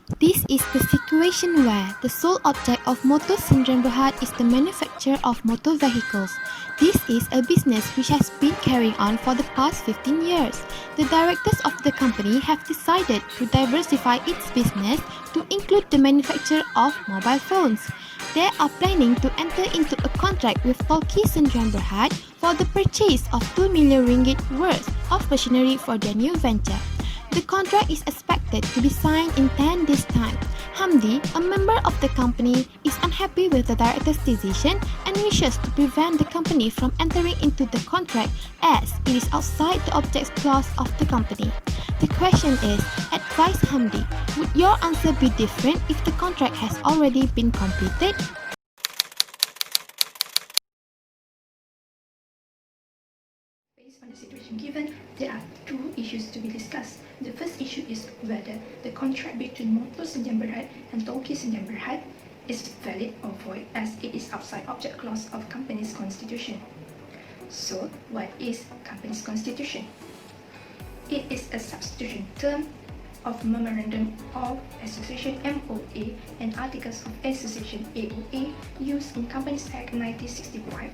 This is the situation where the sole object of Motor Sdn Bhd is the manufacture of motor vehicles. This is a business which has been carrying on for the past 15 years. The directors of the company have decided to diversify its business to include the manufacture of mobile phones. They are planning to enter into a contract with Tolki Sdn Bhd for the purchase of 2 million ringgit worth of machinery for their new venture. The contract is expected to be signed in 10 days' time. Hamdi, a member of the company, is unhappy with the director's decision and wishes to prevent the company from entering into the contract as it is outside the objects clause of the company. The question is, advise Hamdi, would your answer be different if the contract has already been completed? Based on the situation given, there are two issues to be discussed. The first issue is whether the contract between Motor Sdn Bhd and Tolki Sdn Bhd is valid or void as it is outside object clause of company's constitution. So, what is company's constitution? It is a substitution term of Memorandum of Association MOA and Articles of Association AOA used in Companies Act 1965.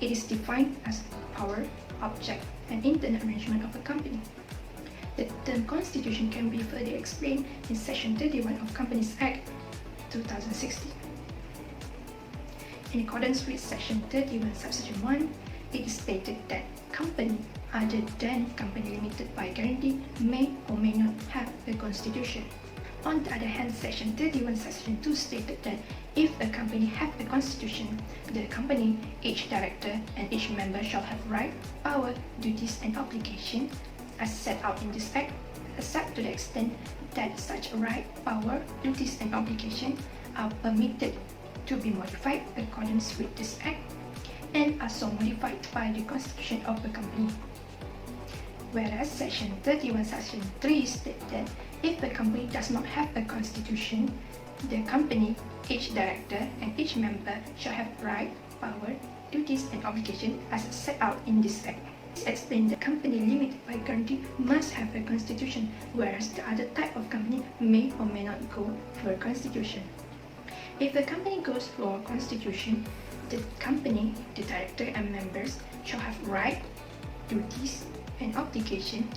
It is defined as power, object, and internal arrangement of a company. The term constitution can be further explained in Section 31 of Companies Act 2016. In accordance with Section 31, Subsection 1, it is stated that company other than company limited by guarantee may or may not have a constitution. On the other hand, Section 31, Section 2 stated that if a company have a constitution, the company, each director, and each member shall have right, power, duties, and obligation as set out in this Act, except to the extent that such right, power, duties, and obligation are permitted to be modified in accordance with this Act and are so modified by the Constitution of the company. Whereas Section 31, Section 3 states that if the company does not have a constitution, the company, each director, and each member shall have right, power, duties, and obligation as set out in this Act. This explains the company limited by guarantee must have a constitution, whereas the other type of company may or may not go for a constitution. If the company goes for a constitution, the company, the director, and members shall have right, duties, and obligation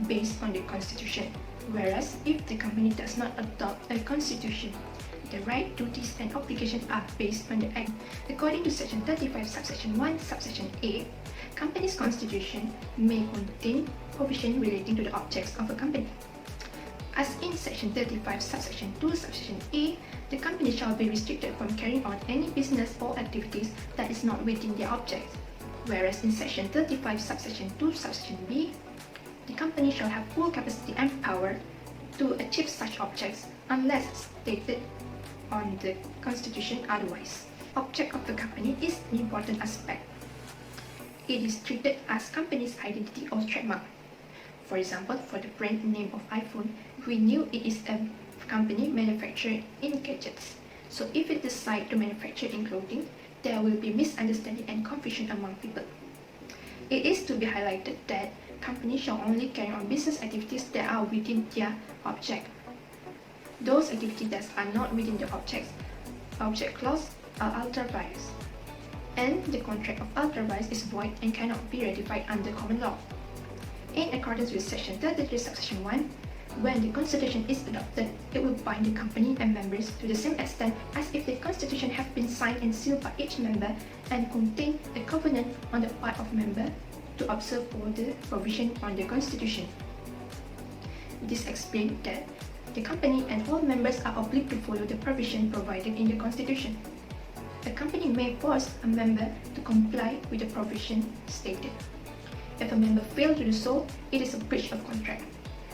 based on the constitution, whereas if the company does not adopt a constitution, the right, duties, and obligation are based on the Act. According to Section 35, Subsection 1, Subsection A, company's constitution may contain provision relating to the objects of a company. As in Section 35, Subsection 2, Subsection A, the company shall be restricted from carrying on any business or activities that is not within their objects. Whereas in Section 35, Subsection 2, Subsection B, the company shall have full capacity and power to achieve such objects unless stated on the Constitution otherwise. Object of the company is an important aspect. It is treated as company's identity or trademark. For example, for the brand name of iPhone, we knew it is a company manufactured in gadgets. So if it decides to manufacture in clothing, there will be misunderstanding and confusion among people. It is to be highlighted that companies shall only carry on business activities that are within their object. Those activities that are not within the object clause are ultra vires, and the contract of ultra vires is void and cannot be ratified under common law. In accordance with Section 33, Subsection 1, when the Constitution is adopted, it will bind the company and members to the same extent as if the Constitution have been signed and sealed by each member and contain a covenant on the part of member to observe all the provision on the Constitution. This explains that the company and all members are obliged to follow the provision provided in the Constitution. A company may force a member to comply with the provision stated. If a member fails to do so, it is a breach of contract.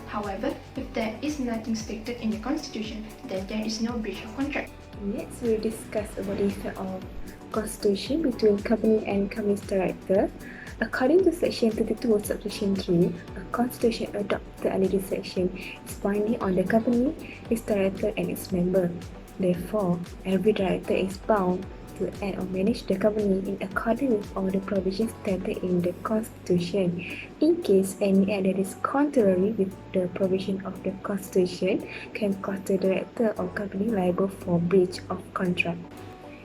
However, if there is nothing stated in the Constitution, then there is no breach of contract. Next, we'll discuss about the effect of constitution between company and company's director. According to Section 32 of Subsection 3, a constitution adopted under this section is binding on the company, its director, and its member. Therefore, every director is bound to act or manage the company in accordance with all the provisions stated in the Constitution. In case any act that is contrary with the provision of the Constitution can cause the director or company liable for breach of contract.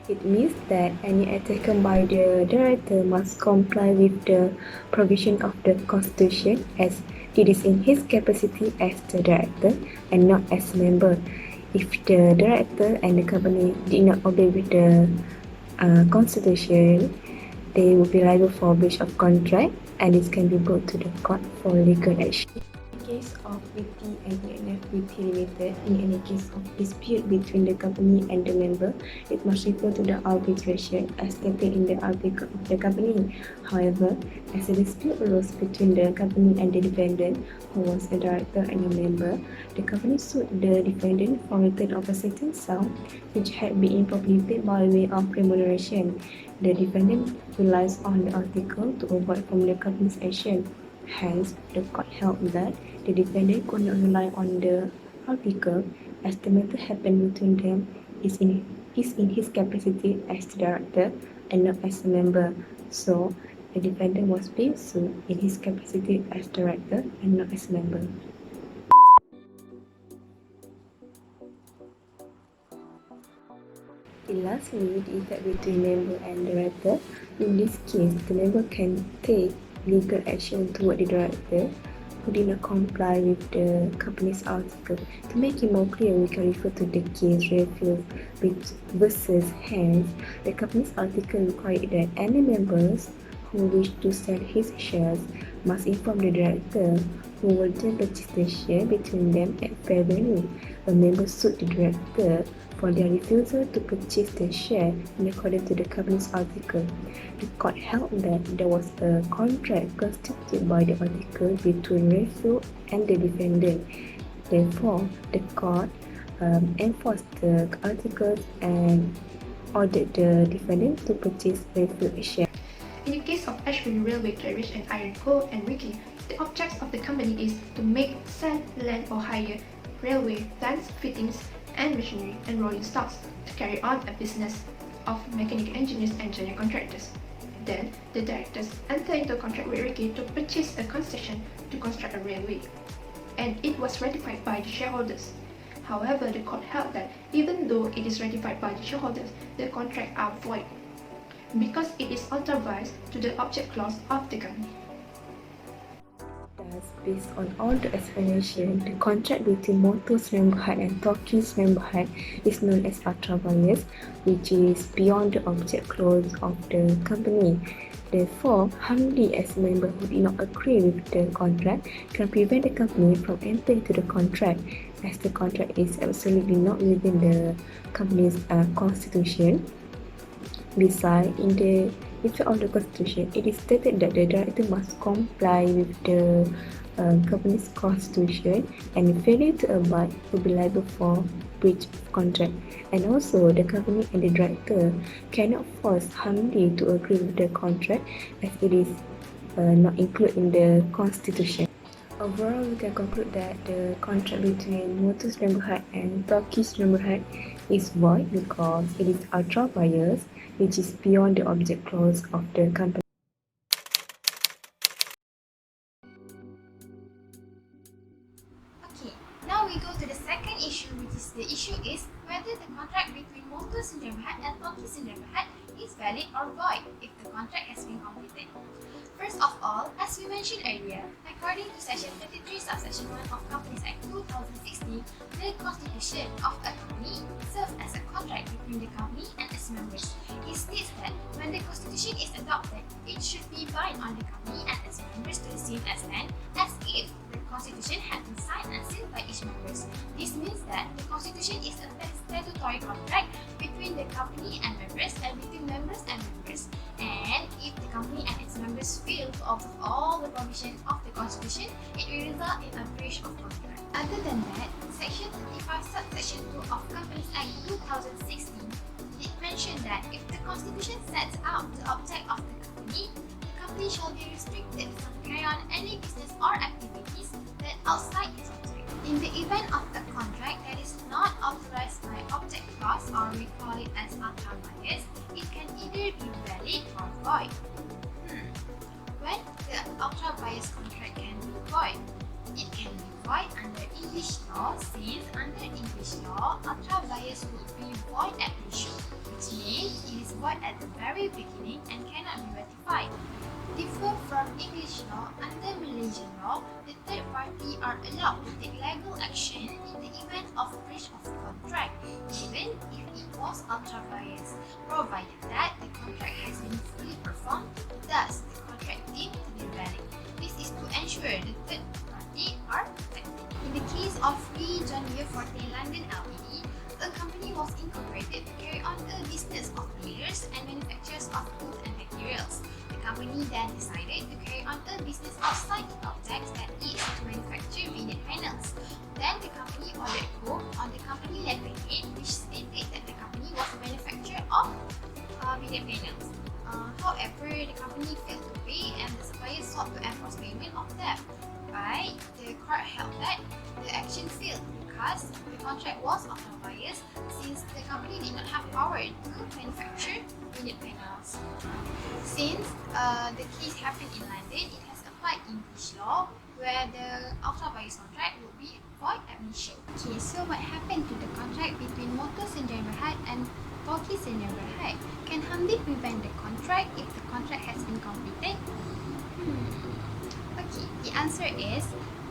It means that any act taken by the director must comply with the provision of the Constitution as it is in his capacity as the director and not as member. If the director and the company did not obey with the Constitution, they will be liable for breach of contract and this can be brought to the court for legal action. In case of VT and ENF VT Limited, in any case of dispute between the company and the member, it must refer to the arbitration as stated in the article of the company. However, as a dispute arose between the company and the defendant, who was a director and a member, the company sued the defendant for return of a certain sum which had been improperly paid by way of remuneration. The defendant relies on the article to avoid from the company's action. Hence, the court held that the defendant could not rely on the article as the matter happened between them is in his capacity as the director and not as a member. So, the defendant was being sued in his capacity as director and not as a member. Lastly, the effect between member and director. In this case, the member can take legal action toward the director who did not comply with the company's article. To make it more clear, we can refer to the case Refuse versus Hence. The company's article required that any members who wish to sell his shares must inform the director, who will then purchase the share between them at fair value. A member sued the director for their refusal to purchase the share in accordance to the company's article. The court held that there was a contract constituted by the article between Refuse and the defendant. Therefore, the court enforced the articles and ordered the defendant to purchase Refuse share. In the case of Ashwin Railway Carriage and Iron Co. and Ricky, the objective of the company is to make, sell, lend or hire railway plans, fittings, and machinery and rolling stocks to carry on a business of mechanical engineers and general contractors. Then, the directors enter into a contract with Ricky to purchase a concession to construct a railway, and it was ratified by the shareholders. However, the court held that even though it is ratified by the shareholders, the contract are void because it is authorized to the object clause of the company. Thus, based on all the explanation, the contract between Motors Member and Turkish Member is known as ultra-vires, which is beyond the object clause of the company. Therefore, Hamdi as a member who did not agree with the contract can prevent the company from entering into the contract, as the contract is absolutely not within the company's constitution. Besides, in the effect of the Constitution, it is stated that the director must comply with the company's constitution, and failure to abide will be liable for breach of contract. And also, the company and the director cannot force Hamdi to agree with the contract as it is not included in the constitution. Overall, we can conclude that the contract between Motors Member and Turkish Member is void because it is ultra-vires, which is beyond the object clause of the company. Okay, now we go to the second issue, which is the issue is whether the contract between Motors Sindrabahat and Turkish Sindrabahat is valid or void if the contract has been completed. First of all, as we mentioned earlier, according to Section 33 Subsection 1 of Companies Act 2016, the constitution of a company serves as a contract between the company and its members. It states that when the constitution is adopted, it should be bind on the company and its members to the same extent as if the constitution had been signed and sealed by each member. This means that the constitution is a statutory contract between the company and members and between members and members. And if the company and its members fail to observe all the provisions of the constitution, it will result in a breach of contract. Other than that, Section 35 Subsection 2 of Companies Act 2016, it mentioned that if the constitution sets out the object of the company shall be restricted from carrying on any business or activities that outside its object. In the event of a contract that is not authorized by object clause, or we call it as ultra-vires, it void. It can be void under English law since under English law, ultra vires would be void ab initio, which means it is void at the very beginning and cannot be ratified. Differ from English law, under Malaysian law, the third party are allowed to take legal action in the event of breach of contract, even if it was ultra vires, provided that the contract has been fully performed, thus the contract deemed to be valid. This is to ensure the third party are protected. In the case of John Deere Forte London Ltd, a company was incorporated to carry on a business of dealers and manufacturers of tools and materials. The company then decided to carry on a business of side objects, that is, to manufacture vignette panels. Then the company ordered quote on the company letterhead, which stated that the company was a manufacturer of vignette panels. However, the company failed to pay and the supplier sought to enforce payment of debt. But the court held that the action failed because the contract was ultra vires since the company did not have power to manufacture vignette panels. Since the case happened in London, it has applied English law where the ultra vires contract would be void ab initio. Okay, so what happened to the contract between Motor Sdn Bhd and Tauke Sdn Bhd? Can Hamdi prevent the contract if the contract has been completed? Okay, the answer is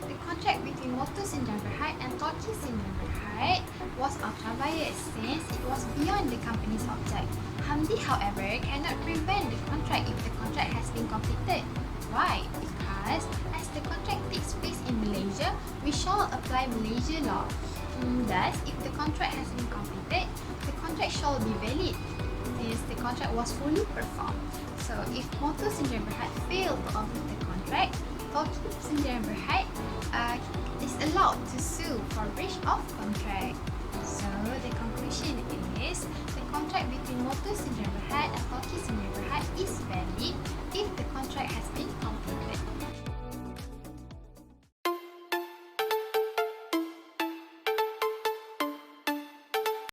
the contract between Motor Sdn Bhd and Tauke Sdn Bhd was ultra vires since it was beyond the company's object. Hamdi, however, cannot prevent the contract if the contract has been completed. Why? Because as the contract takes place in Malaysia, we shall apply Malaysia law. Thus, if the contract has been completed, the contract shall be valid since the contract was fully performed. So, if Motor Sdn Bhd failed to complete the contract, Tauke Sdn Bhd is allowed to sue for breach of contract. So, the conclusion is the contract between Motor Sdn Bhd and Tauke Sdn Bhd is valid if the contract has been completed.